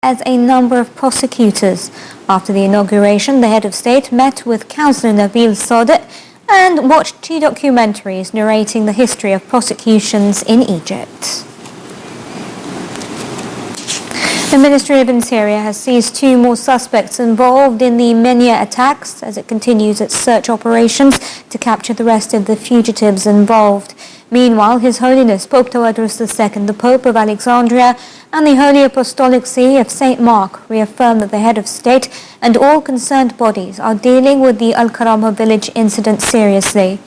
as a number of prosecutors. After the inauguration, the head of state met with Councillor Nabil Sadat and watched 2 documentaries narrating the history of prosecutions in Egypt. The Ministry of Interior has seized 2 more suspects involved in the Minya attacks as it continues its search operations to capture the rest of the fugitives involved. Meanwhile, His Holiness Pope Tawadros II, the Pope of Alexandria, and the Holy Apostolic See of St. Mark reaffirmed that the head of state and all concerned bodies are dealing with the Al-Karama village incident seriously.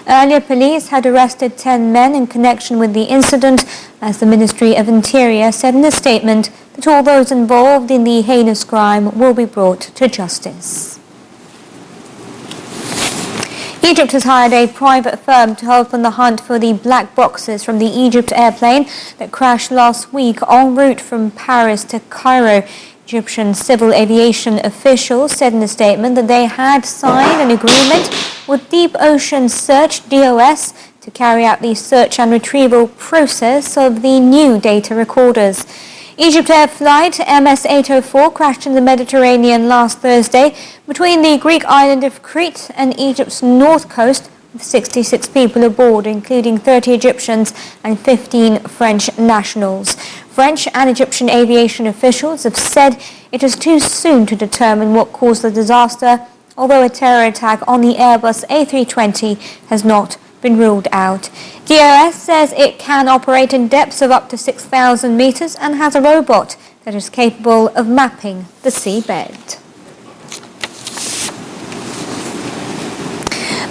Earlier, police had arrested 10 men in connection with the incident, as the Ministry of Interior said in a statement that all those involved in the heinous crime will be brought to justice. Egypt has hired a private firm to help in the hunt for the black boxes from the Egypt airplane that crashed last week en route from Paris to Cairo. Egyptian civil aviation officials said in a statement that they had signed an agreement with Deep Ocean Search DOS to carry out the search and retrieval process of the new data recorders. Egypt Air Flight MS-804 crashed in the Mediterranean last Thursday between the Greek island of Crete and Egypt's north coast, with 66 people aboard, including 30 Egyptians and 15 French nationals. French and Egyptian aviation officials have said it is too soon to determine what caused the disaster, although a terror attack on the Airbus A320 has not been ruled out. DOS says it can operate in depths of up to 6,000 meters and has a robot that is capable of mapping the seabed.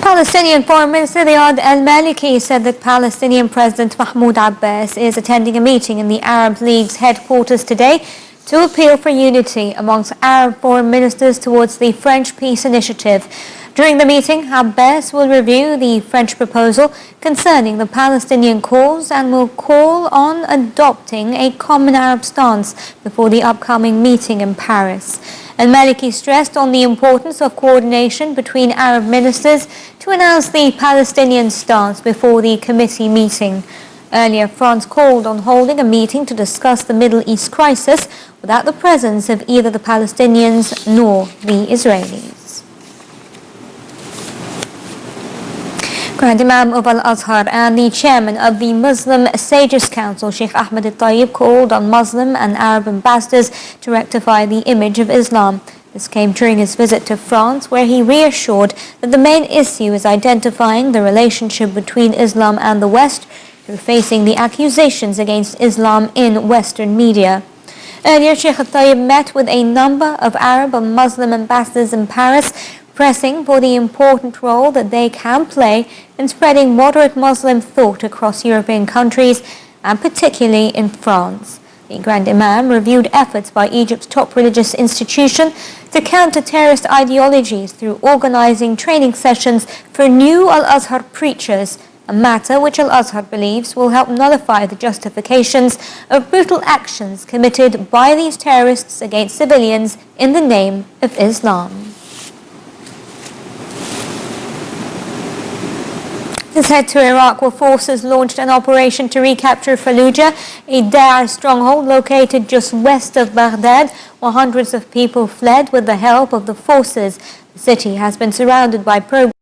Palestinian Foreign Minister Riyad al-Maliki said that Palestinian President Mahmoud Abbas is attending a meeting in the Arab League's headquarters today to appeal for unity amongst Arab foreign ministers towards the French peace initiative. During the meeting, Abbas will review the French proposal concerning the Palestinian cause and will call on adopting a common Arab stance before the upcoming meeting in Paris. Al-Maliki stressed on the importance of coordination between Arab ministers to announce the Palestinian stance before the committee meeting. Earlier, France called on holding a meeting to discuss the Middle East crisis without the presence of either the Palestinians nor the Israelis. Grand Imam of Al-Azhar and the chairman of the Muslim Sages Council, Sheikh Ahmed al-Tayyib, called on Muslim and Arab ambassadors to rectify the image of Islam. This came during his visit to France, where he reassured that the main issue is identifying the relationship between Islam and the West through facing the accusations against Islam in Western media. Earlier, Sheikh al-Tayyib met with a number of Arab and Muslim ambassadors in Paris, pressing for the important role that they can play in spreading moderate Muslim thought across European countries, and particularly in France. The Grand Imam reviewed efforts by Egypt's top religious institution to counter terrorist ideologies through organizing training sessions for new Al-Azhar preachers, a matter which Al-Azhar believes will help nullify the justifications of brutal actions committed by these terrorists against civilians in the name of Islam. Let's head to Iraq, where forces launched an operation to recapture Fallujah, a Daesh stronghold located just west of Baghdad, where hundreds of people fled with the help of the forces. The city has been surrounded by